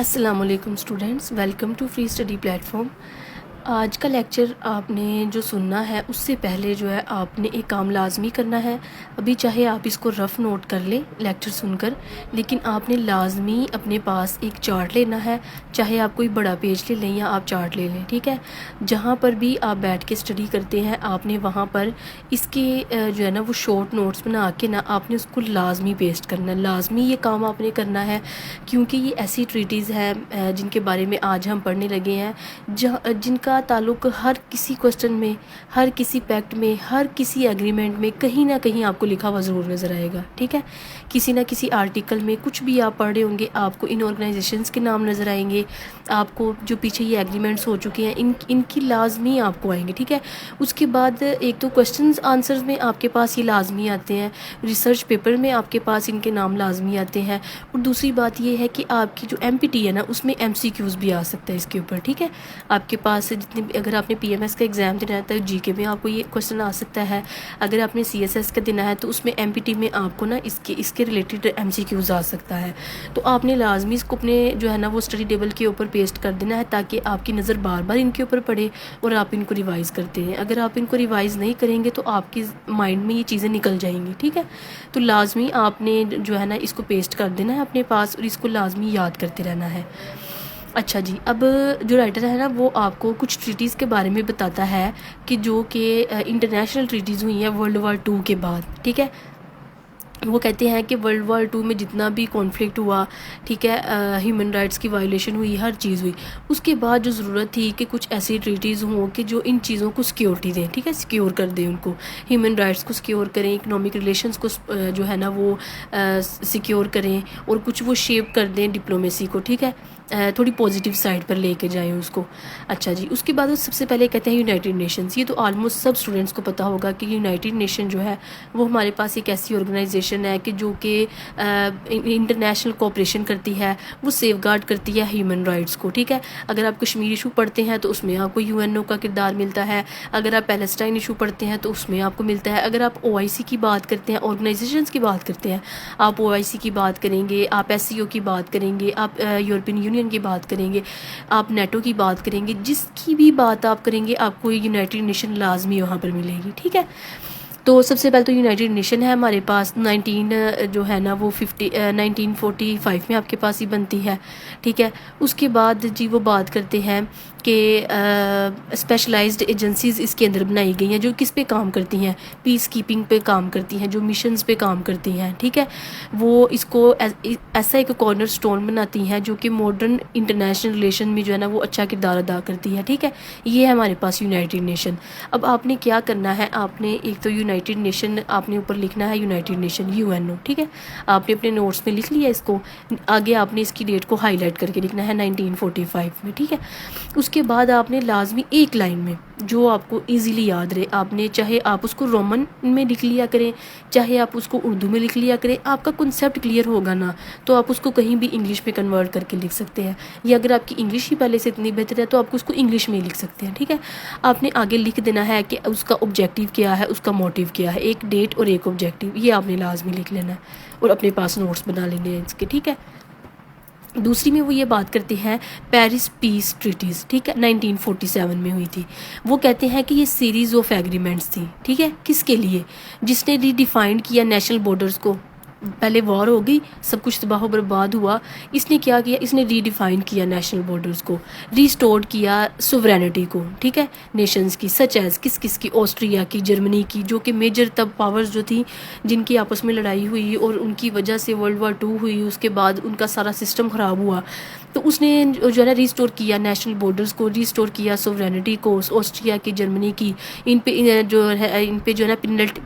السلام علیکم students, welcome to free study platform. آج کا لیکچر آپ نے جو سننا ہے اس سے پہلے جو ہے آپ نے ایک کام لازمی کرنا ہے۔ ابھی چاہے آپ اس کو رف نوٹ کر لیں لیکچر سن کر، لیکن آپ نے لازمی اپنے پاس ایک چارٹ لینا ہے، چاہے آپ کوئی بڑا پیج لے لیں یا آپ چارٹ لے لیں، ٹھیک ہے۔ جہاں پر بھی آپ بیٹھ کے اسٹڈی کرتے ہیں آپ نے وہاں پر اس کے جو ہے نا وہ شارٹ نوٹس بنا کے نا آپ نے اس کو لازمی پیسٹ کرنا ہے۔ لازمی یہ کام آپ نے کرنا ہے کیونکہ یہ ایسی ٹریٹیز ہے جن کے بارے میں آج ہم پڑھنے لگے ہیں، جن کا تعلق ہر کسی کوسچن میں، ہر کسی پیکٹ میں، ہر کسی ایگریمنٹ میں کہیں نہ کہیں آپ کو لکھا ہوا ضرور نظر آئے گا، ٹھیک ہے۔ کسی نہ کسی آرٹیکل میں کچھ بھی آپ پڑھ رہے ہوں گے آپ کو ان آرگنائزیشنز کے نام نظر آئیں گے، آپ کو جو پیچھے یہ ایگریمنٹس ہو چکے ہیں ان کی لازمی آپ کو آئیں گے، ٹھیک ہے۔ اس کے بعد ایک تو کوسچنز آنسرز میں آپ کے پاس یہ لازمی آتے ہیں، ریسرچ پیپر میں آپ کے پاس ان کے نام لازمی آتے ہیں، اور دوسری بات یہ ہے کہ آپ کی جو ایم پی ٹی ہے نا اس میں ایم سی کیوز بھی آ سکتا ہے اس کے اوپر، ٹھیک ہے۔ آپ کے پاس جتنے بھی، اگر آپ نے پی ایم ایس کا ایگزام دینا ہے تو جی کے میں آپ کو یہ کوسچن آ سکتا ہے، اگر آپ نے سی ایس ایس کا دینا ہے تو اس میں ایم پی ٹی میں آپ کو نا اس کے ریلیٹڈ ایم سی کیوز آ سکتا ہے۔ تو آپ نے لازمی اس کو اپنے جو ہے نا وہ اسٹڈی ٹیبل کے اوپر پیسٹ کر دینا ہے تاکہ آپ کی نظر بار بار ان کے اوپر پڑے اور آپ ان کو ریوائز کرتے ہیں۔ اگر آپ ان کو ریوائز نہیں کریں گے تو آپ کی مائنڈ میں یہ چیزیں نکل جائیں گی، ٹھیک ہے۔ تو لازمی آپ نے جو ہے نا اس کو پیسٹ کر دینا ہے اپنے پاس اور اس کو لازمی یاد کرتے رہنا ہے۔ اچھا جی، اب جو رائٹر ہے نا وہ آپ کو کچھ ٹریٹیز کے بارے میں بتاتا ہے کہ جو کہ انٹرنیشنل ٹریٹیز ہوئی ہیں ورلڈ وار 2 کے بعد، ٹھیک ہے۔ وہ کہتے ہیں کہ ورلڈ وار 2 میں جتنا بھی کانفلکٹ ہوا، ٹھیک ہے، ہیومن رائٹس کی وائلیشن ہوئی، ہر چیز ہوئی، اس کے بعد جو ضرورت تھی کہ کچھ ایسی ٹریٹیز ہوں کہ جو ان چیزوں کو سیکیورٹی دیں، ٹھیک ہے، سیکیور کر دیں، ان کو ہیومن رائٹس کو سیکیور کریں، اکنامک ریلیشنز کو جو ہے نا وہ سیکیور کریں، اور کچھ وہ شیپ کر دیں ڈپلومیسی کو، ٹھیک ہے، تھوڑی پازیٹیو سائڈ پر لے کے جائیں اس کو۔ اچھا جی، اس کے بعد وہ سب سے پہلے کہتے ہیں یونائٹڈ نیشنز۔ یہ تو آلموسٹ سب اسٹوڈنٹس کو پتہ ہوگا کہ یونائٹڈ نیشن جو ہے وہ ہمارے پاس ایک ایسی آرگنائزیشن ہے کہ جو کہ انٹرنیشنل کوآپریشن کرتی ہے، وہ سیف گارڈ کرتی ہے ہیومن رائٹس کو، ٹھیک ہے۔ اگر آپ کشمیر ایشو پڑھتے ہیں تو اس میں آپ کو یو این او کا کردار ملتا ہے، اگر آپ پیلسٹائن ایشو پڑھتے ہیں تو اس میں آپ کو ملتا ہے، اگر آپ او آئی سی کی بات کرتے ہیں، آرگنائزیشنز کی بات کرتے ہیں، آپ او آئی سی کی بات کریں گے، آپ ایس سی او کی بات کریں گے، آپ یورپین یونین کی بات کریں گے، آپ نیٹو کی بات کریں گے، جس کی بھی بات آپ کریں گے آپ کو یونائٹڈ نیشن لازمی وہاں پر ملے گی، ٹھیک ہے۔ تو سب سے پہلے تو یونائٹڈ نیشن ہے ہمارے پاس، 1945 میں آپ کے پاس ہی بنتی ہے، ٹھیک ہے۔ اس کے بعد جی وہ بات کرتے ہیں کہ اسپیشلائزڈ ایجنسیز اس کے اندر بنائی گئی ہیں جو کس پہ کام کرتی ہیں، پیس کیپنگ پہ کام کرتی ہیں، جو مشنز پہ کام کرتی ہیں، ٹھیک ہے۔ وہ اس کو ایسا ایک کارنر سٹون بناتی ہیں جو کہ ماڈرن انٹرنیشنل ریلیشن میں جو ہے نا وہ اچھا کردار ادا کرتی ہے، ٹھیک ہے۔ یہ ہے ہمارے پاس یونائٹڈ نیشن۔ اب آپ نے کیا کرنا ہے، آپ نے ایک تو یونائٹڈ نیشن آپ نے اوپر لکھنا ہے، یونائٹڈ نیشن یو این او، ٹھیک ہے۔ آپ نے اپنے نوٹس میں لکھ لیا اس کو، آگے آپ نے اس کی ڈیٹ کو ہائی لائٹ کر کے لکھنا ہے 1945 میں، ٹھیک ہے۔ اس کے بعد آپ نے لازمی ایک لائن میں جو آپ کو ایزیلی یاد رہے، آپ نے چاہے آپ اس کو رومن میں لکھ لیا کریں، چاہے آپ اس کو اردو میں لکھ لیا کریں، آپ کا کنسیپٹ کلیئر ہوگا نا تو آپ اس کو کہیں بھی انگلش میں کنورٹ کر کے لکھ سکتے ہیں، یا اگر آپ کی انگلش ہی پہلے سے اتنی بہتر ہے تو آپ اس کو انگلش میں لکھ سکتے ہیں، ٹھیک ہے۔ آپ نے آگے لکھ دینا ہے کہ اس کا آبجیکٹیو کیا ہے، اس کا موٹیو کیا ہے، ایک ڈیٹ اور ایک آبجیکٹیو، یہ آپ نے لازمی لکھ لینا ہے اور اپنے پاس نوٹس بنا لینے ہیں اس کے، ٹھیک ہے۔ دوسری میں وہ یہ بات کرتے ہیں پیرس پیس ٹریٹیز، ٹھیک ہے، 1947 میں ہوئی تھی۔ وہ کہتے ہیں کہ یہ سیریز آف ایگریمنٹس تھی، ٹھیک ہے، کس کے لیے، جس نے ری ڈیفائنڈ کیا نیشنل بارڈرز کو۔ پہلے وار ہو گئی، سب کچھ تباہ و برباد ہوا، اس نے کیا کیا، اس نے ری ڈیفائن کیا نیشنل بارڈرز کو، ریسٹورڈ کیا سوورینٹی کو، ٹھیک ہے، نیشنز کی، سچ ایز کس کی، آسٹریا کی، جرمنی کی، جو کہ میجر تب پاورز جو تھی جن کی آپس میں لڑائی ہوئی اور ان کی وجہ سے ورلڈ وار 2 ہوئی، اس کے بعد ان کا سارا سسٹم خراب ہوا، تو اس نے جو ہے نا ریسٹور کیا نیشنل بارڈرز کو، ریسٹور کیا سوورینٹی کو، آسٹریا کی، جرمنی کی، ان پہ جو ہے نا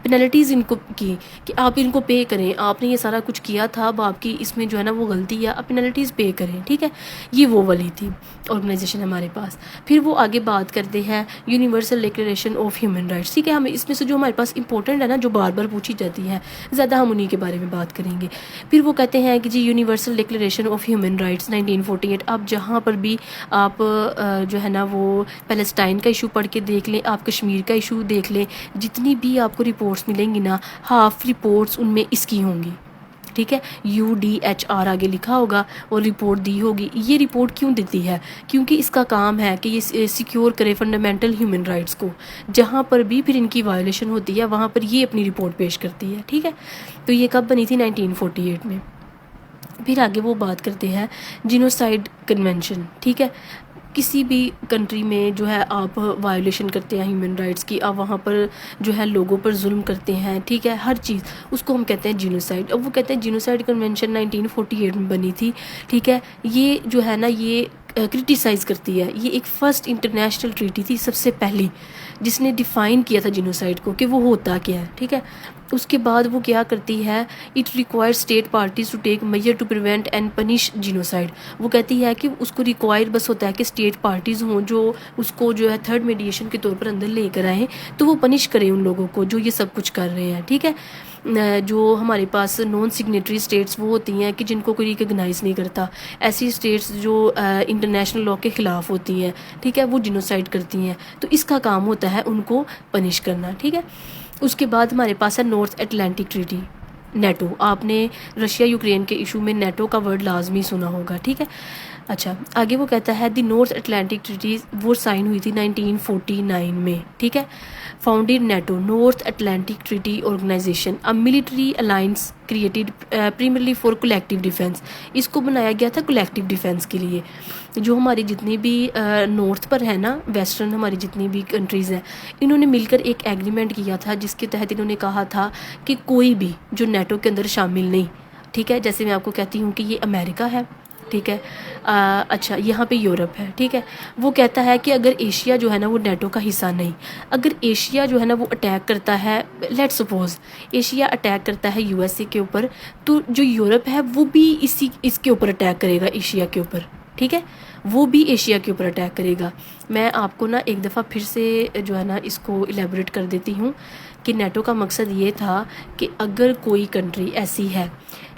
پینلٹیز ان کو کی کہ آپ ان کو پے کریں، آپ نے یہ سارا کچھ کیا تھا، اب آپ کی اس میں جو ہے نا وہ غلطی ہے، آپ پینلٹیز پے کریں، ٹھیک ہے۔ یہ وہ والی تھی آرگنائزیشن ہمارے پاس۔ پھر وہ آگے بات کرتے ہیں universal declaration of human rights, ٹھیک ہے۔ ہمیں اس میں سے جو ہمارے پاس امپورٹنٹ ہے نا، جو بار بار پوچھی جاتی ہے، زیادہ ہم انہیں کے بارے میں بات کریں گے۔ پھر وہ کہتے ہیں کہ جی universal declaration of human rights 1948، آپ جہاں پر بھی آپ جو ہے نا وہ پیلسٹائن کا ایشو پڑھ کے دیکھ لیں، آپ کشمیر کا ایشو دیکھ لیں، جتنی بھی آپ کو رپورٹس ملیں گی نا، ہاف رپورٹس ان میں اس کی ہوں گی، ٹھیک ہے, UDHR آگے لکھا ہوگا اور رپورٹ دی ہوگی. یہ رپورٹ کیوں دیتی ہے؟ کیونکہ اس کا کام ہے کہ یہ سیکیور کرے فنڈامنٹل ہیومن رائٹس کو. جہاں پر بھی پھر ان کی وائلیشن ہوتی ہے وہاں پر یہ اپنی رپورٹ پیش کرتی ہے. ٹھیک ہے, تو یہ کب بنی تھی؟ 1948 میں. پھر آگے وہ بات کرتے ہیں جینوسائیڈ کنونشن. ٹھیک ہے, کسی بھی کنٹری میں جو ہے آپ وائلیشن کرتے ہیں ہیومن رائٹس کی, آپ وہاں پر جو ہے لوگوں پر ظلم کرتے ہیں, ٹھیک ہے, ہر چیز, اس کو ہم کہتے ہیں جینوسائیڈ. اب وہ کہتے ہیں جینوسائیڈ کنونشن 1948 میں بنی تھی. ٹھیک ہے, یہ جو ہے نا یہ کرٹیسائز کرتی ہے. یہ ایک فرسٹ انٹرنیشنل ٹریٹی تھی, سب سے پہلی, جس نے ڈیفائن کیا تھا جینوسائیڈ کو کہ وہ ہوتا کیا ہے. ٹھیک ہے, اس کے بعد وہ کیا کرتی ہے, it require state parties to take measure to prevent and punish genocide. وہ کہتی ہے کہ اس کو ریکوائر بس ہوتا ہے کہ اسٹیٹ پارٹیز ہوں جو اس کو جو ہے تھرڈ میڈیشن کے طور پر اندر لے کر آئیں, تو وہ پنش کریں ان لوگوں کو جو یہ سب کچھ کر رہے ہیں. ٹھیک ہے, جو ہمارے پاس نان سگنیٹری اسٹیٹس وہ ہوتی ہیں کہ جن کو کوئی ریکگنائز نہیں کرتا, ایسی اسٹیٹس جو انٹرنیشنل لا کے خلاف ہوتی ہیں, ٹھیک ہے, وہ جینوسائیڈ کرتی ہیں, تو اس کا کام ہوتا ہے ان کو پنش کرنا. ٹھیک ہے, اس کے بعد ہمارے پاس ہے نارتھ اٹلانٹک ٹریٹی, نیٹو. آپ نے رشیا یوکرین کے ایشو میں نیٹو کا ورڈ لازمی سنا ہوگا. ٹھیک ہے, اچھا آگے وہ کہتا ہے دی نارتھ اٹلانٹک ٹریٹی, وہ سائن ہوئی تھی 1949 میں. ٹھیک ہے, founded NATO, North Atlantic treaty organization, a military alliance created primarily for collective defence. اس کو بنایا گیا تھا کولیکٹیو ڈیفینس کے لیے. جو ہماری جتنی بھی نارتھ پر ہے نا, ویسٹرن ہماری جتنی بھی کنٹریز ہیں, انہوں نے مل کر ایک ایگریمنٹ کیا تھا جس کے تحت انہوں نے کہا تھا کہ کوئی بھی جو نیٹو کے اندر شامل نہیں, ٹھیک ہے, جیسے میں آپ کو کہتی ہوں کہ یہ امریکہ ہے, ٹھیک ہے, اچھا یہاں پہ یورپ ہے, ٹھیک ہے, وہ کہتا ہے کہ اگر ایشیا جو ہے نا وہ نیٹو کا حصہ نہیں, اگر ایشیا جو ہے نا وہ اٹیک کرتا ہے, لیٹ سپوز ایشیا اٹیک کرتا ہے USA کے اوپر, تو جو یورپ ہے وہ بھی اس کے اوپر اٹیک کرے گا, ایشیا کے اوپر. ٹھیک ہے, وہ بھی ایشیا کے اوپر اٹیک کرے گا. میں آپ کو نا ایک دفعہ پھر سے جو ہے نا اس کو الیبوریٹ کر دیتی ہوں کہ نیٹو کا مقصد یہ تھا کہ اگر کوئی کنٹری ایسی ہے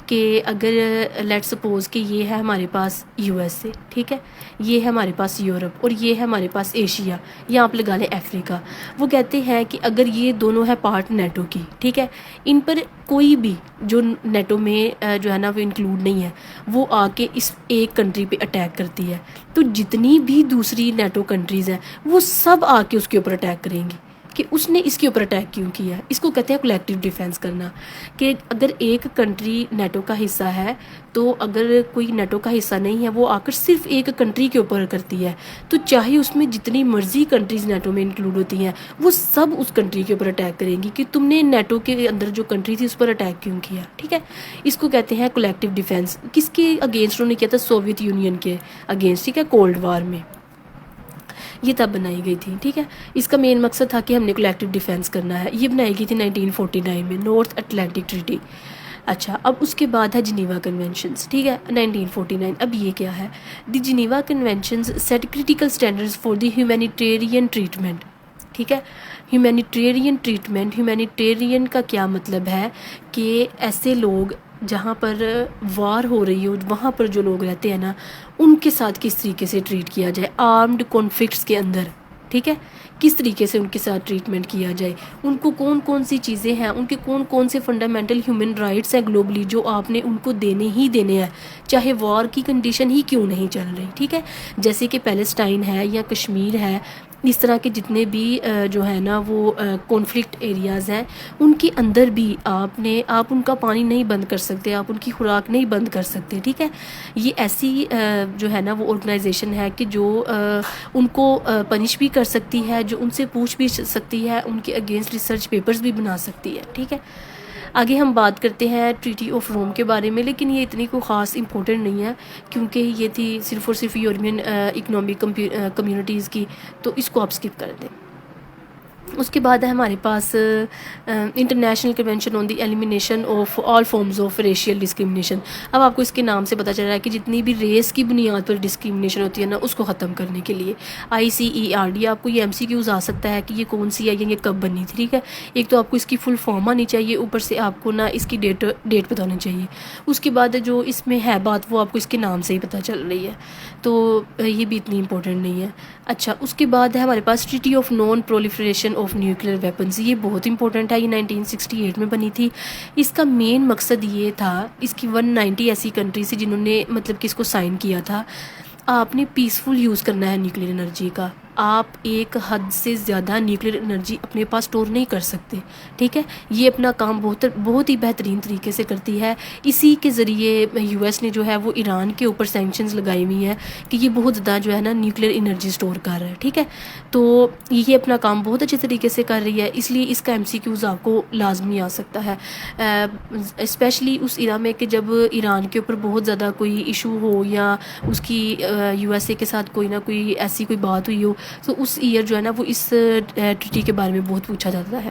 کہ اگر لیٹ سپوز کہ یہ ہے ہمارے پاس USA, ٹھیک ہے, یہ ہے ہمارے پاس یورپ اور یہ ہے ہمارے پاس ایشیا, یا آپ لگا لیں افریقہ. وہ کہتے ہیں کہ اگر یہ دونوں ہے پارٹ نیٹو کی, ٹھیک ہے, ان پر کوئی بھی جو نیٹو میں جو ہے نا وہ انکلوڈ نہیں ہے, وہ آ کے اس ایک کنٹری پہ اٹیک کرتی ہے, تو جتنی بھی دوسری نیٹو کنٹریز ہیں وہ سب آ کے اس کے اوپر اٹیک کریں گی کہ اس نے اس کے اوپر اٹیک کیوں کیا. اس کو کہتے ہیں کولیکٹیو ڈیفینس کرنا, کہ اگر ایک کنٹری نیٹو کا حصہ ہے تو اگر کوئی نیٹو کا حصہ نہیں ہے وہ آ کر صرف ایک کنٹری کے اوپر کرتی ہے, تو چاہے اس میں جتنی مرضی کنٹریز نیٹو میں انکلوڈ ہوتی ہیں وہ سب اس کنٹری کے اوپر اٹیک کریں گی کہ تم نے نیٹو کے اندر جو کنٹری تھی اس پر اٹیک کیوں کیا. ٹھیک ہے, اس کو کہتے ہیں کولیکٹیو ڈیفینس. کس کے اگینسٹ انہوں نے کیا تھا؟ سوویت یونین کے اگینسٹ. ٹھیک ہے, کولڈ وار میں یہ تب بنائی گئی تھی. ٹھیک ہے, اس کا مین مقصد تھا کہ ہم نے کولیکٹیو ڈیفینس کرنا ہے. یہ بنائی گئی تھی 1949 میں, نارتھ اٹلانٹک ٹریٹی. اچھا, اب اس کے بعد ہے جنیوا کنونشنز. ٹھیک ہے, 1949. اب یہ کیا ہے؟ The Geneva conventions set critical standards for the humanitarian treatment. ٹھیک ہے, ہیومینیٹیرین ٹریٹمنٹ. ہیومینیٹیرین کا کیا مطلب ہے کہ ایسے لوگ جہاں پر وار ہو رہی ہو, وہاں پر جو لوگ رہتے ہیں نا, ان کے ساتھ کس طریقے سے ٹریٹ کیا جائے آرمڈ کانفلکٹس کے اندر. ٹھیک ہے, کس طریقے سے ان کے ساتھ ٹریٹمنٹ کیا جائے, ان کو کون کون سی چیزیں ہیں, ان کے کون کون سے فنڈامنٹل ہیومن رائٹس ہیں گلوبلی جو آپ نے ان کو دینے ہی دینے ہیں, چاہے وار کی کنڈیشن ہی کیوں نہیں چل رہی. ٹھیک ہے, جیسے کہ پیلسٹائن ہے یا کشمیر ہے, اس طرح کے جتنے بھی جو ہے نا وہ کانفلکٹ ایریاز ہیں, ان کے اندر بھی آپ ان کا پانی نہیں بند کر سکتے, آپ ان کی خوراک نہیں بند کر سکتے. ٹھیک ہے, یہ ایسی جو ہے نا وہ آرگنائزیشن ہے کہ جو ان کو پنش بھی کر سکتی ہے, جو ان سے پوچھ بھی سکتی ہے, ان کے اگینسٹ ریسرچ پیپرز بھی بنا سکتی ہے. ٹھیک ہے, آگے ہم بات کرتے ہیں ٹریٹی آف روم کے بارے میں, لیکن یہ اتنی کوئی خاص امپورٹنٹ نہیں ہے کیونکہ یہ تھی صرف اور صرف یورپین اکنامک کمیونٹیز کی, تو اس کو آپ اسکپ کر دیں. اس کے بعد ہے ہمارے پاس international convention on the elimination of all forms of racial discrimination. اب آپ کو اس کے نام سے پتہ چل رہا ہے کہ جتنی بھی ریس کی بنیاد پر ڈسکرمنیشن ہوتی ہے نا, اس کو ختم کرنے کے لیے ICERD. آپ کو یہ MCQs آ سکتا ہے کہ یہ کون سی ہے یا یہ کب بنی تھی. ٹھیک ہے, ایک تو آپ کو اس کی فل فارم آنی چاہیے, اوپر سے آپ کو نا اس کی ڈیٹ پتہ ہونی چاہیے. اس کے بعد جو اس میں ہے بات وہ آپ کو اس کے نام سے ہی پتہ چل رہی ہے, تو یہ بھی اتنی امپورٹنٹ نہیں ہے. اچھا, اس کے بعد ہے ہمارے پاس treaty of non proliferation of nuclear weapons, یہ بہت امپورٹنٹ ہے، یہ 1968 میں بنی تھی۔ اس کا مین مقصد یہ تھا، اس کی 190 ایسی کنٹریز تھی جنہوں نے مطلب کہ اس کو سائن کیا تھا۔ آپ نے پیسفل یوز کرنا ہے نیوکلیئر انرجی کا، آپ ایک حد سے زیادہ نیوکلیئر انرجی اپنے پاس سٹور نہیں کر سکتے، ٹھیک ہے۔ یہ اپنا کام بہت ہی بہترین طریقے سے کرتی ہے۔ اسی کے ذریعے یو ایس نے جو ہے وہ ایران کے اوپر سینکشنز لگائی ہوئی ہیں کہ یہ بہت زیادہ جو ہے نا نیوکلیئر انرجی سٹور کر رہا ہے، ٹھیک ہے۔ تو یہ اپنا کام بہت اچھے طریقے سے کر رہی ہے، اس لیے اس کا ایم سی کیوز آپ کو لازمی آ سکتا ہے، اسپیشلی اس ایرا میں کہ جب ایران کے اوپر بہت زیادہ کوئی ایشو ہو یا اس کی یو ایس اے کے ساتھ کوئی نہ کوئی ایسی کوئی بات ہوئی ہو، تو اس ایئر جو ہے نا وہ اس ٹریٹی کے بارے میں بہت پوچھا جاتا ہے۔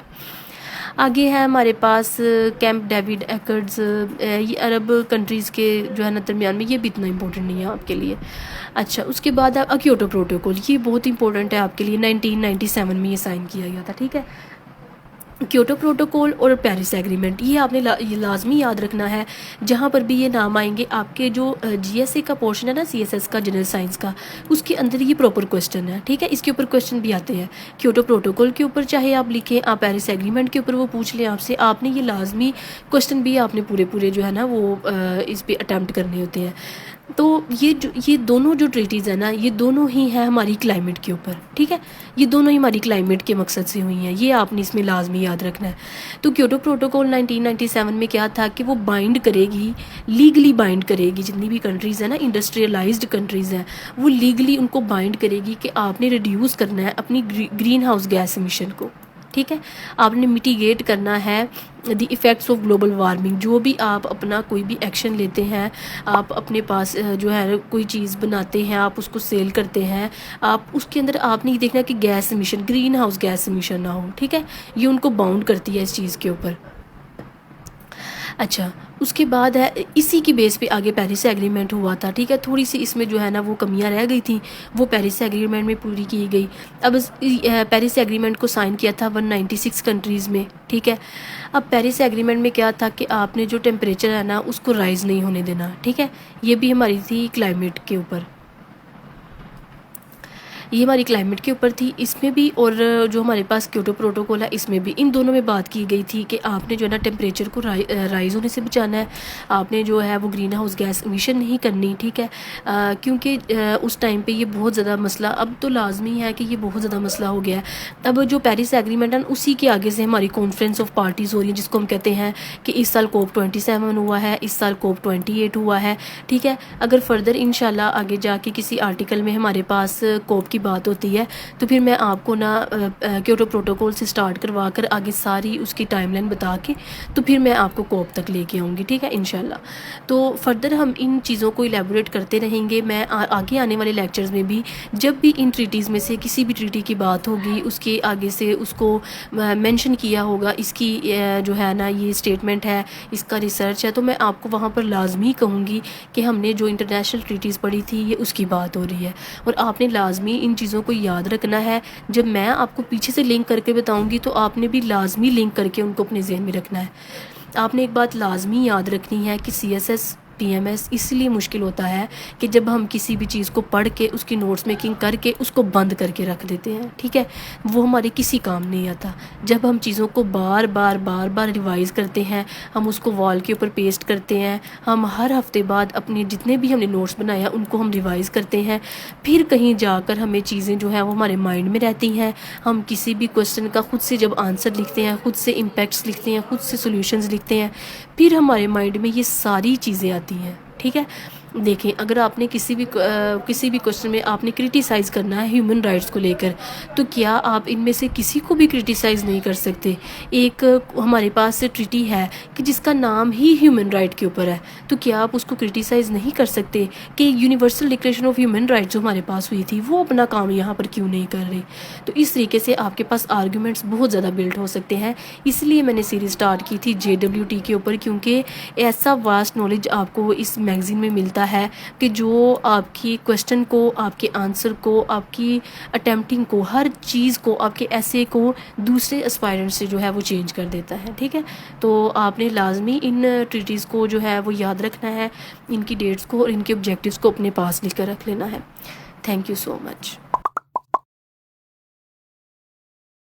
آگے ہے ہمارے پاس کیمپ ڈیوڈ ایکرڈز، یہ عرب کنٹریز کے جو ہے نا درمیان میں، یہ بھی اتنا امپورٹنٹ نہیں ہے آپ کے لیے۔ اچھا، اس کے بعد کیوٹو پروٹوکول، یہ بہت امپورٹنٹ ہے آپ کے لیے، 1997 میں یہ سائن کیا گیا تھا، ٹھیک ہے۔ کیوٹو پروٹوکول اور پیرس ایگریمنٹ، یہ آپ نے لازمی یاد رکھنا ہے، جہاں پر بھی یہ نام آئیں گے آپ کے جو جی ایس اے کا پورشن ہے نا، سی ایس ایس کا، جنرل سائنس کا، اس کے اندر یہ پراپر کوشچن ہے، ٹھیک ہے۔ اس کے اوپر کوشچن بھی آتے ہیں، کیوٹو پروٹوکول کے اوپر چاہے آپ لکھیں، آپ پیرس ایگریمنٹ کے اوپر وہ پوچھ لیں آپ سے، آپ نے یہ لازمی کوشچن بھی آپ نے پورے جو ہے نا وہ اس پہ اٹیمپٹ کرنے ہوتے ہیں۔ تو یہ دونوں جو ٹریٹیز ہیں نا، یہ دونوں ہی ہیں ہماری کلائمیٹ کے اوپر، ٹھیک ہے، یہ دونوں ہی ہماری کلائمیٹ کے مقصد سے ہوئی ہیں، یہ آپ نے اس میں لازمی یاد رکھنا ہے۔ تو کیوٹو پروٹوکول 1997 میں کیا تھا کہ وہ بائنڈ کرے گی، لیگلی بائنڈ کرے گی، جتنی بھی کنٹریز ہیں نا، انڈسٹریلائزڈ کنٹریز ہیں، وہ لیگلی ان کو بائنڈ کرے گی کہ آپ نے ریڈیوس کرنا ہے اپنی گرین ہاؤس گیس ایمیشن کو، ٹھیک ہے۔ آپ نے میٹیگیٹ کرنا ہے دی ایفیکٹس آف گلوبل وارمنگ، جو بھی آپ اپنا کوئی بھی ایکشن لیتے ہیں، آپ اپنے پاس جو ہے کوئی چیز بناتے ہیں، آپ اس کو سیل کرتے ہیں، آپ اس کے اندر آپ نے یہ دیکھنا کہ gas emission, greenhouse gas emission نہ ہو، ٹھیک ہے، یہ ان کو باؤنڈ کرتی ہے اس چیز کے اوپر۔ اچھا، اس کے بعد ہے اسی کی بیس پہ آگے پیرس ایگریمنٹ ہوا تھا، ٹھیک ہے۔ تھوڑی سی اس میں جو ہے نا وہ کمیاں رہ گئی تھیں، وہ پیرس ایگریمنٹ میں پوری کی گئی۔ اب پیرس ایگریمنٹ کو سائن کیا تھا 196 کنٹریز میں، ٹھیک ہے۔ اب پیرس ایگریمنٹ میں کیا تھا کہ آپ نے جو ٹیمپریچر ہے نا اس کو رائز نہیں ہونے دینا، ٹھیک ہے، یہ بھی ہماری تھی کلائمیٹ کے اوپر، یہ ہماری کلائمیٹ کے اوپر تھی، اس میں بھی، اور جو ہمارے پاس کیوٹو پروٹوکول ہے اس میں بھی، ان دونوں میں بات کی گئی تھی کہ آپ نے جو ہے نا ٹیمپریچر کو رائز ہونے سے بچانا ہے، آپ نے جو ہے وہ گرین ہاؤس گیس ایمیشن نہیں کرنی، ٹھیک ہے، کیونکہ اس ٹائم پہ یہ بہت زیادہ مسئلہ، اب تو لازمی ہے کہ یہ بہت زیادہ مسئلہ ہو گیا ہے۔ اب جو پیرس ایگریمنٹ ہے اسی کے آگے سے ہماری کانفرنس آف پارٹیز ہو رہی ہیں، جس کو ہم کہتے ہیں کہ اس سال کوپ 27 ہوا ہے، اس سال کوپ 28 ہوا ہے، ٹھیک ہے۔ اگر فردر انشاءاللہ آگے جا کے کسی آرٹیکل میں ہمارے پاس کوپ کی بات ہوتی ہے تو پھر میں آپ کو نا کیوٹو پروٹوکول سے سٹارٹ کروا کر آگے ساری اس کی ٹائم لائن بتا کے تو پھر میں آپ کو کوپ تک لے کے آؤں گی، ٹھیک ہے، انشاءاللہ۔ تو فردر ہم ان چیزوں کو ایلیبوریٹ کرتے رہیں گے، میں آگے آنے والے لیکچرز میں بھی جب بھی ان ٹریٹیز میں سے کسی بھی ٹریٹی کی بات ہوگی، اس کے آگے سے اس کو مینشن کیا ہوگا، اس کی جو ہے نا یہ اسٹیٹمنٹ ہے، اس کا ریسرچ ہے، تو میں آپ کو وہاں پر لازمی کہوں گی کہ ہم نے جو انٹرنیشنل ٹریٹیز پڑھی تھی یہ اس کی بات ہو رہی ہے، اور آپ نے لازمی ان چیزوں کو یاد رکھنا ہے۔ جب میں آپ کو پیچھے سے لنک کر کے بتاؤں گی تو آپ نے بھی لازمی لنک کر کے ان کو اپنے ذہن میں رکھنا ہے۔ آپ نے ایک بات لازمی یاد رکھنی ہے کہ C S S P M S اس لیے مشکل ہوتا ہے کہ جب ہم کسی بھی چیز کو پڑھ کے اس کی نوٹس میکنگ کر کے اس کو بند کر کے رکھ دیتے ہیں، ٹھیک ہے، وہ ہمارے کسی کام نہیں آتا۔ جب ہم چیزوں کو بار بار ریوائز کرتے ہیں، ہم اس کو وال کے اوپر پیسٹ کرتے ہیں، ہم ہر ہفتے بعد اپنے جتنے بھی ہم نے نوٹس بنایا ان کو ہم ریوائز کرتے ہیں، پھر کہیں جا کر ہمیں چیزیں جو ہیں وہ ہمارے مائنڈ میں رہتی ہیں، ہم کسی بھی کوشچن کا خود سے جب آنسر لکھتے ہیں، خود سے امپیکٹس لکھتے ہیں، خود سے سولوشنز لکھتے ہیں، پھر ہمارے مائنڈ میں یہ ساری چیزیں آتی ہیں، ٹھیک ہے۔ دیکھیں، اگر آپ نے کسی بھی کوشچن میں آپ نے کرٹیسائز کرنا ہے ہیومن رائٹس کو لے کر، تو کیا آپ ان میں سے کسی کو بھی کرٹیسائز نہیں کر سکتے؟ ایک ہمارے پاس ٹریٹی ہے کہ جس کا نام ہی ہیومن رائٹ کے اوپر ہے، تو کیا آپ اس کو کرٹیسائز نہیں کر سکتے کہ universal declaration of human rights جو ہمارے پاس ہوئی تھی وہ اپنا کام یہاں پر کیوں نہیں کر رہی؟ تو اس طریقے سے آپ کے پاس آرگومنٹس بہت زیادہ بلڈ ہو سکتے ہیں، اس لیے میں نے سیریز سٹارٹ کی تھی JWT کے اوپر، کیونکہ ایسا واسٹ نالج آپ کو اس میگزین میں ملتا ہے کہ جو آپ کی کوشچن کو، آپ کے آنسر کو، آپ کی اٹیمپٹنگ کو، ہر چیز کو، آپ کے ایسے کو دوسرے اسپائرنٹ سے جو ہے وہ چینج کر دیتا ہے، ٹھیک ہے۔ تو آپ نے لازمی ان ٹریٹیز کو جو ہے وہ یاد رکھنا ہے، ان کی ڈیٹس کو اور ان کے آبجیکٹیوز کو اپنے پاس لکھ کر رکھ لینا ہے۔ Thank you so much.